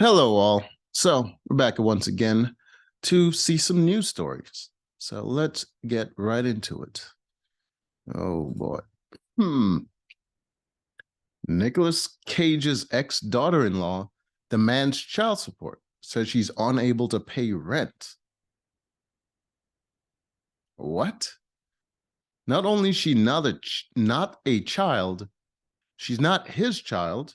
Hello, all. So we're back once again to see some news stories. So let's get right into it. Oh boy. Hmm. Nicolas Cage's ex-daughter-in-law demands child support, says she's unable to pay rent. What? Not only is she not a child, she's not his child.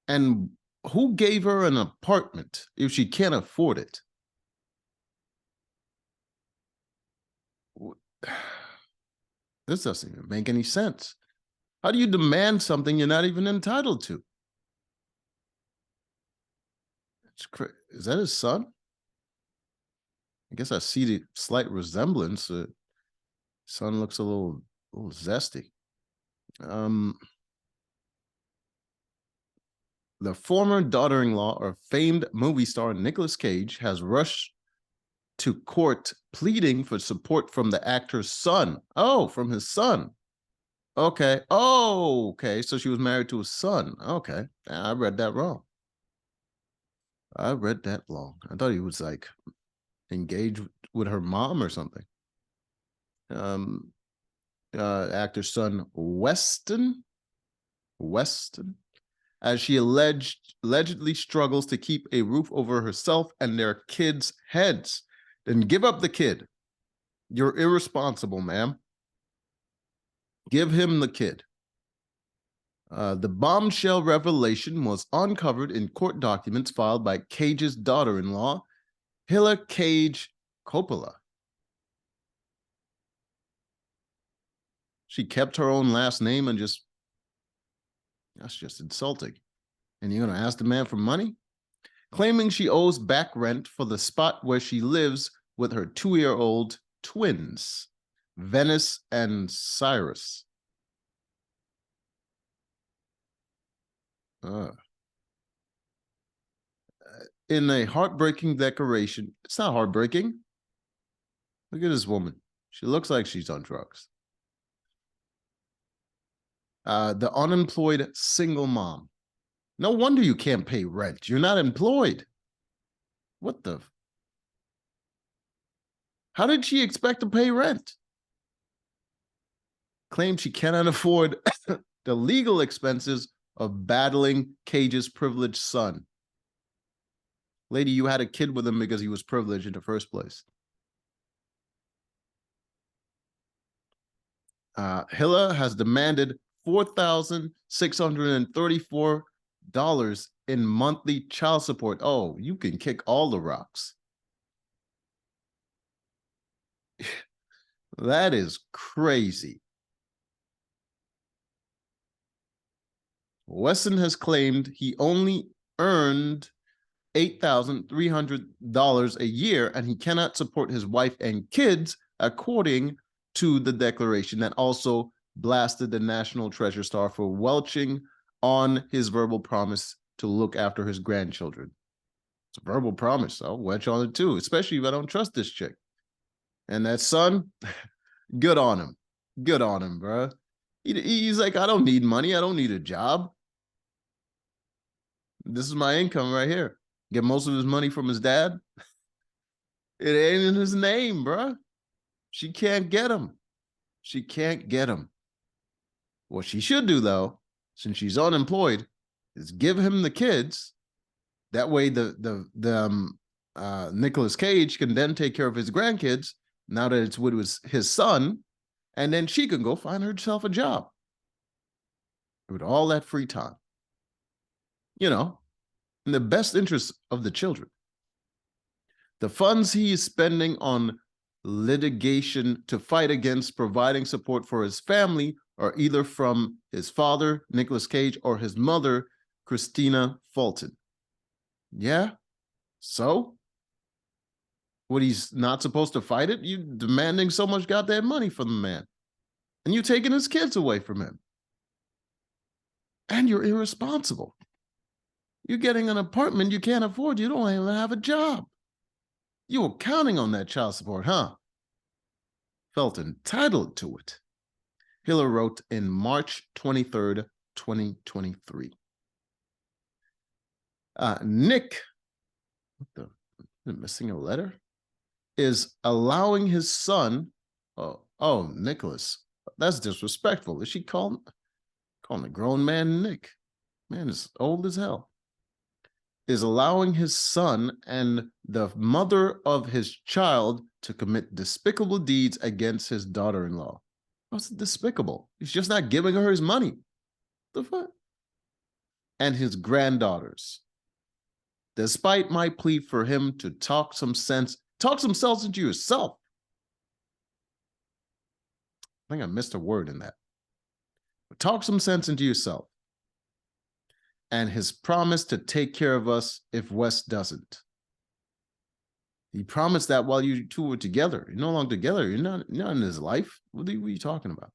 And who gave her an apartment if she can't afford it? This doesn't even make any sense. How do you demand something you're not even entitled to? Is that his son? I guess I see the slight resemblance. Son looks a little zesty. Um, the former daughter-in-law of famed movie star Nicolas Cage has rushed to court pleading for support from the actor's son. Oh, from his son. Okay. Oh, okay. So she was married to his son. Okay. I read that wrong. I read that wrong. I thought he was like engaged with her mom or something. Um, actor's son Weston, as she allegedly struggles to keep a roof over herself and their kids' heads. Then give up the kid. You're irresponsible, ma'am. Give him the kid. The bombshell revelation was uncovered in court documents filed by Cage's daughter-in-law, Hilla Cage Coppola. She kept her own last name and that's just insulting. And you're going to ask the man for money? Claiming she owes back rent for the spot where she lives with her 2-year-old twins, Venice and Cyrus. In a heartbreaking declaration, it's not heartbreaking. Look at this woman. She looks like she's on drugs. The unemployed single mom. No wonder you can't pay rent. You're not employed. What the? How did she expect to pay rent? Claims she cannot afford the legal expenses of battling Cage's privileged son. Lady, you had a kid with him because he was privileged in the first place. Hilla has demanded $4,634 in monthly child support. Oh, you can kick all the rocks. That is crazy. Wesson has claimed he only earned $8,300 a year and he cannot support his wife and kids, according to the declaration that also blasted the national treasure star for welching on his verbal promise to look after his grandchildren. It's a verbal promise. I'll welch on it too, especially if I don't trust this chick. And that son, good on him. Good on him, bro. He's like, I don't need money. I don't need a job. This is my income right here. Get most of his money from his dad. It ain't in his name, bro. She can't get him. She can't get him. What she should do, though, since she's unemployed, is give him the kids. That way, Nicolas Cage can then take care of his grandkids. Now that it's with his son, and then she can go find herself a job with all that free time. You know, in the best interest of the children. The funds he is spending on litigation to fight against providing support for his family are either from his father, Nicolas Cage, or his mother, Christina Fulton. Yeah? So? What, he's not supposed to fight it? You demanding so much goddamn money from the man. And you taking his kids away from him. And you're irresponsible. You're getting an apartment you can't afford. You don't even have a job. You were counting on that child support, huh? Felt entitled to it. Hiller wrote in March 23rd, 2023. Nick, what the, missing a letter, is allowing his son, oh, Nicholas, that's disrespectful. Is she calling a grown man Nick? Man is old as hell. Is allowing his son and the mother of his child to commit despicable deeds against his daughter-in-law. What's despicable? He's just not giving her his money. The fuck? And his granddaughters. Despite my plea for him to talk some sense into yourself. I think I missed a word in that. But talk some sense into yourself. And his promise to take care of us if Wes doesn't. He promised that while you two were together. You're no longer together. You're not in his life. What are you talking about?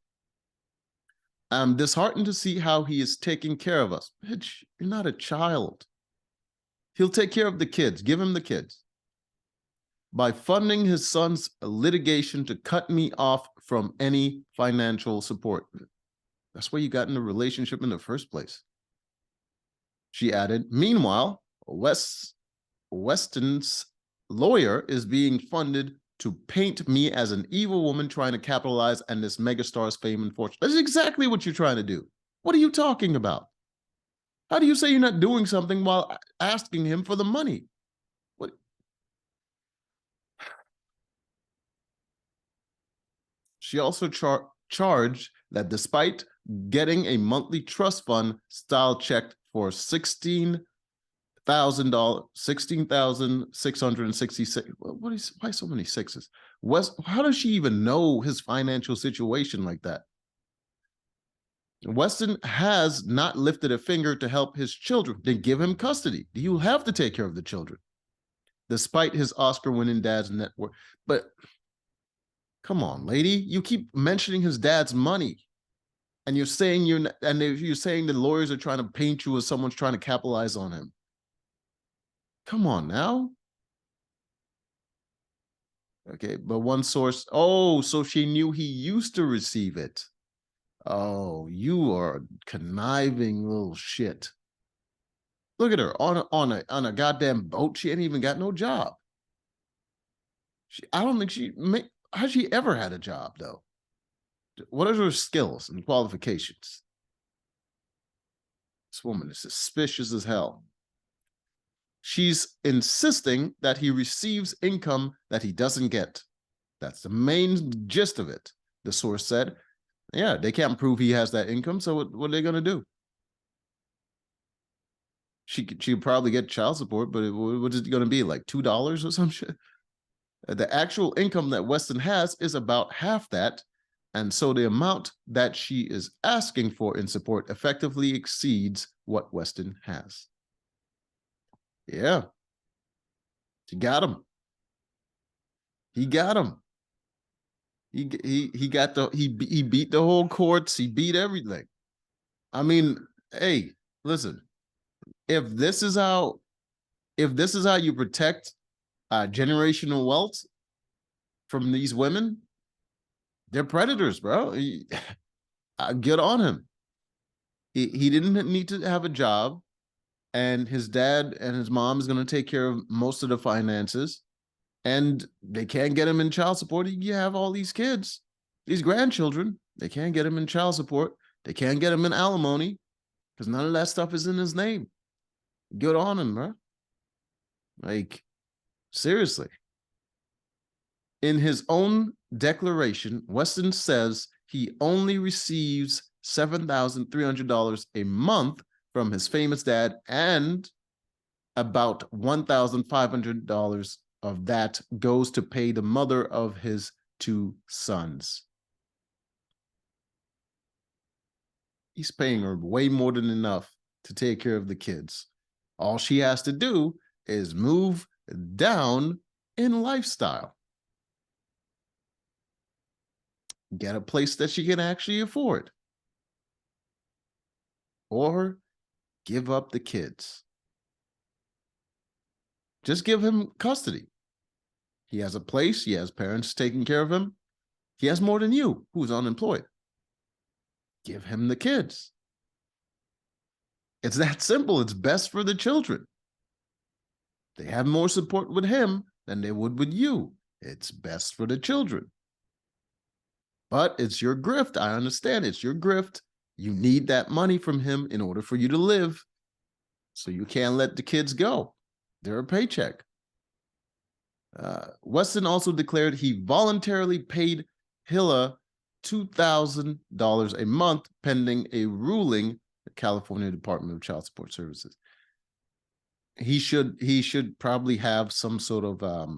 I'm disheartened to see how he is taking care of us. Bitch, you're not a child. He'll take care of the kids. Give him the kids. By funding his son's litigation to cut me off from any financial support. That's why you got in a relationship in the first place. She added, meanwhile, Weston's lawyer is being funded to paint me as an evil woman trying to capitalize on this megastar's fame and fortune. That's exactly what you're trying to do. What are you talking about? How do you say you're not doing something while asking him for the money? What? She also charged that despite getting a monthly trust fund style check for $16,666. Why so many sixes? How does she even know his financial situation like that? Weston has not lifted a finger to help his children. Then give him custody. You have to take care of the children, despite his Oscar-winning dad's net worth. But come on, lady, you keep mentioning his dad's money, and you're saying the lawyers are trying to paint you as someone's trying to capitalize on him. Come on now. Okay, but one source, oh, so she knew he used to receive it. Oh, you are a conniving little shit. Look at her on a goddamn boat. She ain't even got no job. I don't think has she ever had a job though? What are her skills and qualifications? This woman is suspicious as hell. She's insisting that he receives income that he doesn't get. That's the main gist of it. The source said, yeah, they can't prove he has that income, so what are they going to do? She'd probably get child support, but what is it going to be, like $2 or some shit? The actual income that Weston has is about half that, and so the amount that she is asking for in support effectively exceeds what Weston has. Yeah. He got him. He got him. He beat the whole courts. He beat everything. I mean, hey, listen. If this is how you protect generational wealth from these women, they're predators, bro. Get on him. He didn't need to have a job, and his dad and his mom is going to take care of most of the finances, and they can't get him in child support. You have all these kids, these grandchildren. They can't get him in child support. They can't get him in alimony because none of that stuff is in his name. Get on him, bro. Like, seriously. In his own declaration, Weston says he only receives $7,300 a month from his famous dad, and about $1,500 of that goes to pay the mother of his two sons. He's paying her way more than enough to take care of the kids. All she has to do is move down in lifestyle. Get a place that she can actually afford. Or give up the kids. Just give him custody. He has a place. He has parents taking care of him. He has more than you, who's unemployed. Give him the kids. It's that simple. It's best for the children. They have more support with him than they would with you. It's best for the children. But it's your grift. I understand it's your grift. You need that money from him in order for you to live. So you can't let the kids go. They're a paycheck. Weston also declared he voluntarily paid Hilla $2,000 a month pending a ruling, the California Department of Child Support Services. He should probably have some sort of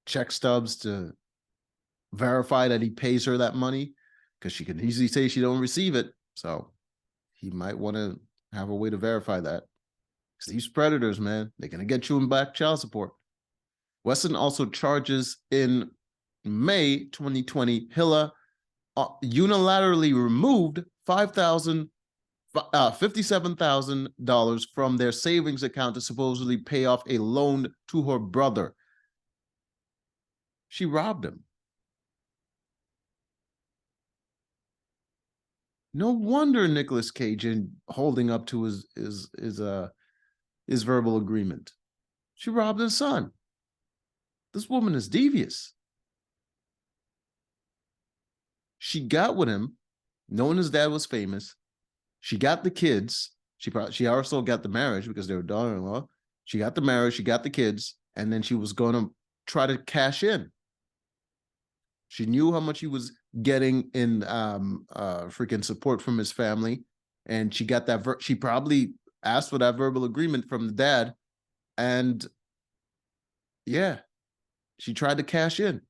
check stubs to verify that he pays her that money, because she can easily say she don't receive it. So he might want to have a way to verify that. Because these predators, man, they're going to get you in back child support. Weston also charges in May 2020, Hilla unilaterally removed $57,000 from their savings account to supposedly pay off a loan to her brother. She robbed him. No wonder Nicolas Cage holding up to his verbal agreement. She robbed his son. This woman is devious. She got with him, knowing his dad was famous. She got the kids. She also got the marriage because they were daughter-in-law. She got the marriage. She got the kids, and then she was going to try to cash in. She knew how much he was getting in freaking support from his family, and she got that. She probably asked for that verbal agreement from the dad, and yeah, she tried to cash in.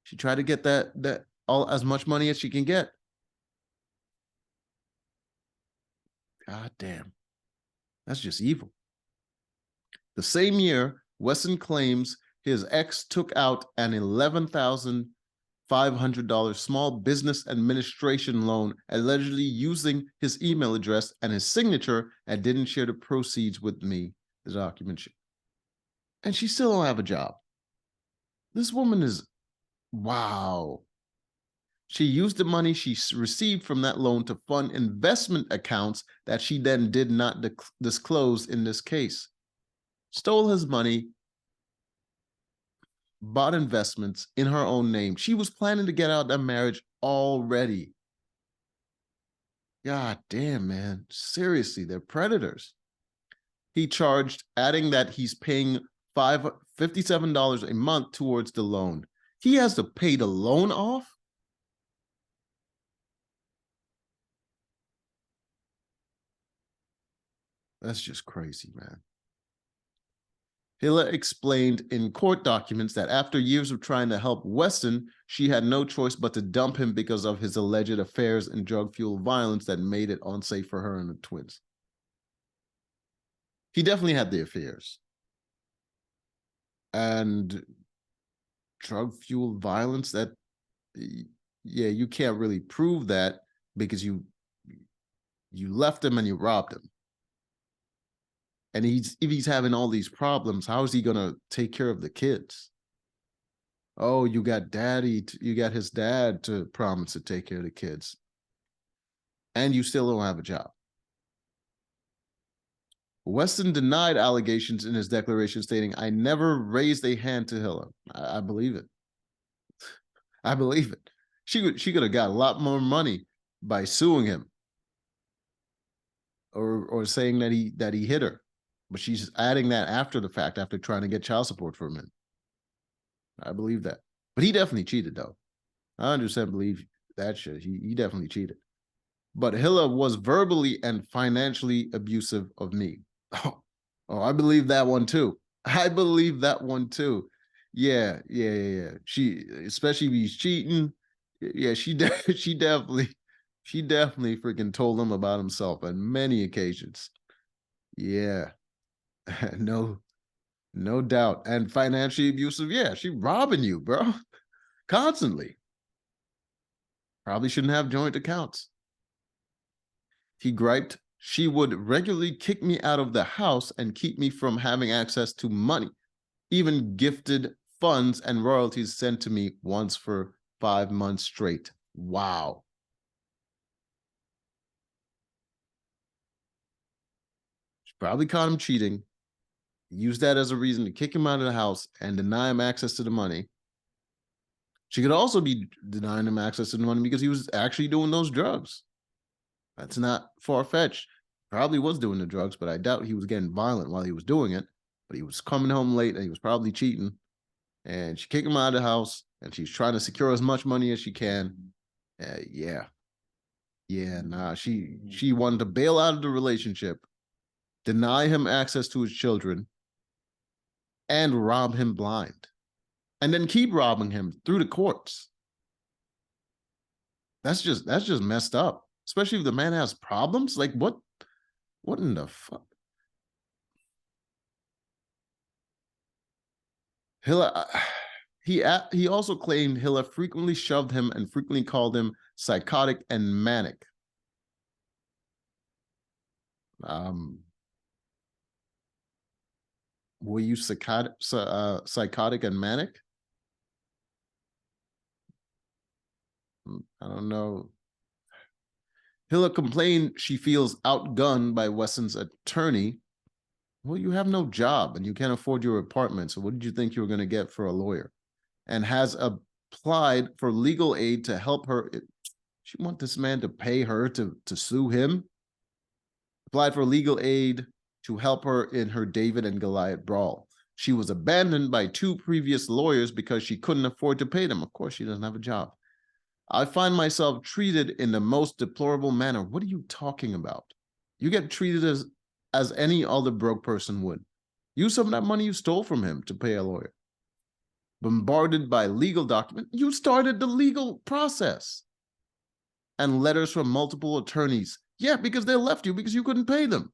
She tried to get that all as much money as she can get. God damn, that's just evil. The same year, Weston claims his ex took out an $11,500 small business administration loan, allegedly using his email address and his signature, and didn't share the proceeds with me, the document. And she still don't have a job. This woman is, wow. She used the money she received from that loan to fund investment accounts that she then did not disclose in this case. Stole his money, bought investments in her own name. She was planning to get out of that marriage already. God damn, man. Seriously, they're predators. He charged, adding that he's paying $57 a month towards the loan. He has to pay the loan off? That's just crazy, man. Hilla explained in court documents that after years of trying to help Weston, she had no choice but to dump him because of his alleged affairs and drug-fueled violence that made it unsafe for her and the twins. He definitely had the affairs. And drug-fueled violence, that, yeah, you can't really prove that because you left him and you robbed him. And if he's having all these problems, how is he going to take care of the kids? Oh, you got his dad to promise to take care of the kids. And you still don't have a job. Weston denied allegations in his declaration, stating, "I never raised a hand to Hilla." I believe it. I believe it. She could have got a lot more money by suing him or saying that he hit her. But she's adding that after the fact, after trying to get child support from him. I believe that. But he definitely cheated, though. I 100% believe that shit. He definitely cheated. But Hilla was verbally and financially abusive of me. Oh, I believe that one too. I believe that one too. Yeah. She, especially if he's cheating. Yeah, she definitely freaking told him about himself on many occasions. Yeah. No doubt. And financially abusive, yeah, she robbing you, bro. Constantly. Probably shouldn't have joint accounts. He griped, "She would regularly kick me out of the house and keep me from having access to money, even gifted funds and royalties sent to me once for 5 months straight." Wow. She probably caught him cheating. use that as a reason to kick him out of the house and deny him access to the money. She could also be denying him access to the money because he was actually doing those drugs. That's not far-fetched. Probably was doing the drugs, but I doubt he was getting violent while he was doing it. But he was coming home late and he was probably cheating. And she kicked him out of the house and she's trying to secure as much money as she can. Yeah. Nah, she wanted to bail out of the relationship, deny him access to his children, and rob him blind. And then keep robbing him through the courts. That's just messed up. Especially if the man has problems. Like what in the fuck? Hilla, he also claimed Hilla frequently shoved him and frequently called him psychotic and manic. Were you psychotic and manic? I don't know. Hilla complained she feels outgunned by Weston's attorney. Well, you have no job and you can't afford your apartment. So what did you think you were going to get for a lawyer? And has applied for legal aid to help her. She wants this man to pay her to sue him. Applied for legal aid to help her in her David and Goliath brawl. She was abandoned by 2 previous lawyers because she couldn't afford to pay them. Of course, she doesn't have a job. I find myself treated in the most deplorable manner. What are you talking about? You get treated as any other broke person would. Use some of that money you stole from him to pay a lawyer. Bombarded by legal documents. You started the legal process. And letters from multiple attorneys. Yeah, because they left you because you couldn't pay them.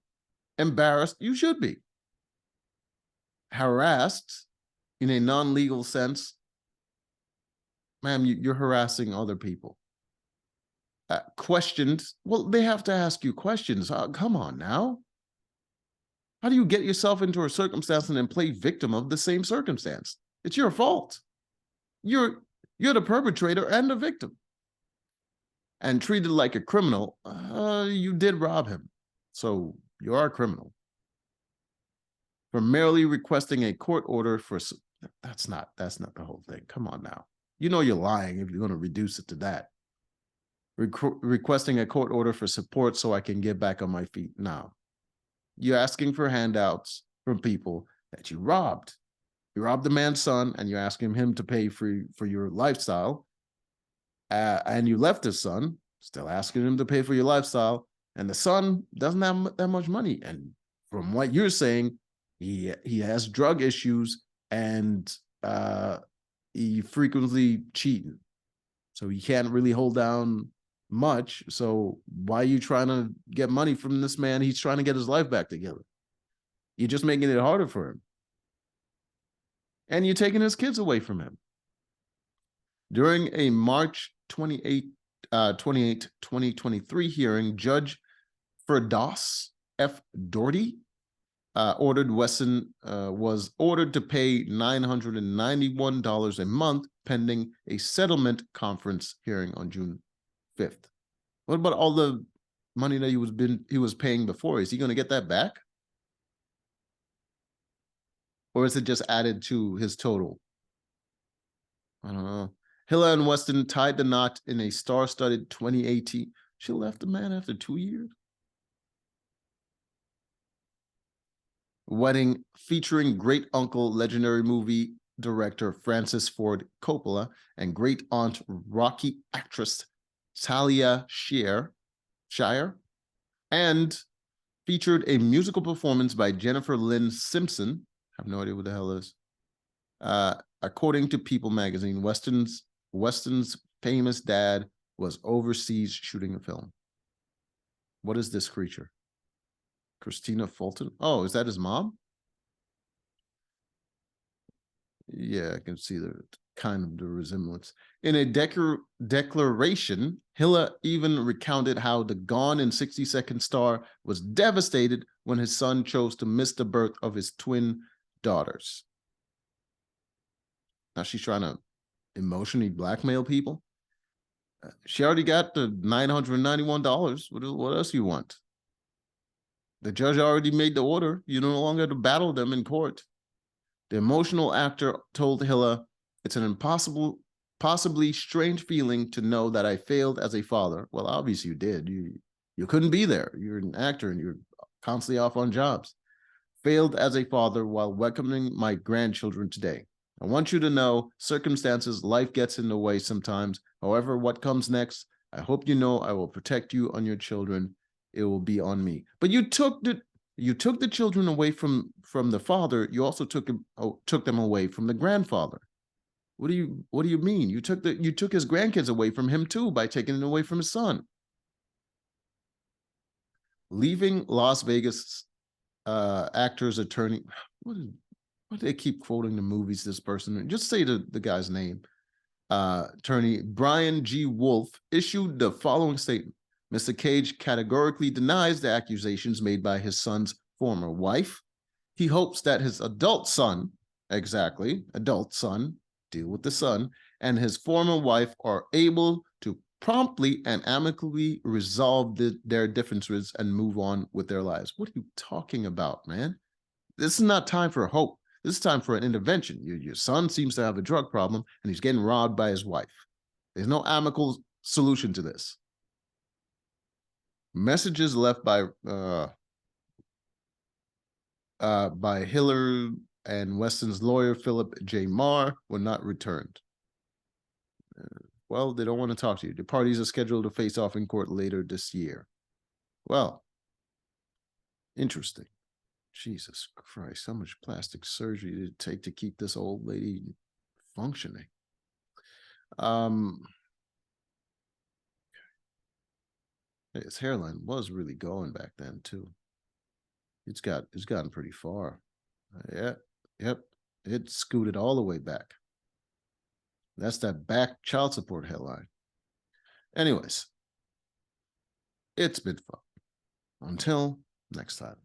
Embarrassed, you should be. Harassed in a non-legal sense. Ma'am, you're harassing other people. Questioned. Well, they have to ask you questions. Come on now. How do you get yourself into a circumstance and then play victim of the same circumstance? It's your fault. You're the perpetrator and the victim. And treated like a criminal. You did rob him. So you are a criminal. For merely requesting a court order for... That's not the whole thing. Come on now. You know you're lying if you're going to reduce it to that. Requesting a court order for support so I can get back on my feet. Now, you're asking for handouts from people that you robbed. You robbed the man's son and you're asking him to pay for your lifestyle. And you left his son, still asking him to pay for your lifestyle. And the son doesn't have that much money. And from what you're saying, he has drug issues and he frequently cheating. So he can't really hold down much. So why are you trying to get money from this man? He's trying to get his life back together. You're just making it harder for him. And you're taking his kids away from him. During a March 28, 2023 hearing, Judge Firdaus F. Doherty ordered Weston was ordered to pay $991 a month pending a settlement conference hearing on June 5th. What about all the money that he was paying before? Is he going to get that back? Or is it just added to his total? I don't know. Hilla and Weston tied the knot in a star-studded 2018. She left the man after 2 years. Wedding featuring great uncle, legendary movie director Francis Ford Coppola, and great aunt Rocky actress Talia Shire, and featured a musical performance by Jennifer Lynn Simpson. I have no idea what the hell is. According to People magazine, Weston's famous dad was overseas shooting a film. What is this creature? Christina Fulton? Oh, is that his mom? Yeah, I can see the resemblance. In a declaration, Hilla even recounted how the Gone in 60 Seconds star was devastated when his son chose to miss the birth of his twin daughters. Now she's trying to emotionally blackmail people. She already got the $991. What else you want? The judge already made the order. You no longer have to battle them in court. The emotional actor told Hilla, it's an possibly strange feeling to know that I failed as a father. Well, obviously you did. You couldn't be there. You're an actor and you're constantly off on jobs. Failed as a father while welcoming my grandchildren today. I want you to know circumstances, life gets in the way sometimes. However, what comes next, I hope you know I will protect you and your children. It will be on me. But you took the children away from the father. You also took them away from the grandfather. What do you mean? You took his grandkids away from him too by taking them away from his son. Leaving Las Vegas actor's attorney. What do they keep quoting the movies? This person, just say the guy's name. Attorney Brian G. Wolf issued the following statement. Mr. Cage categorically denies the accusations made by his son's former wife. He hopes that his adult son, deal with the son, and his former wife are able to promptly and amicably resolve their differences and move on with their lives. What are you talking about, man? This is not time for hope. This is time for an intervention. Your son seems to have a drug problem and he's getting robbed by his wife. There's no amicable solution to this. Messages left by Hiller and Weston's lawyer, Philip J. Marr, were not returned. Well, they don't want to talk to you. The parties are scheduled to face off in court later this year. Well, interesting. Jesus Christ, how much plastic surgery did it take to keep this old lady functioning? His hairline was really going back then too. It's gotten pretty far. Yep. It scooted all the way back. That's that back child support hairline. Anyways, it's been fun. Until next time.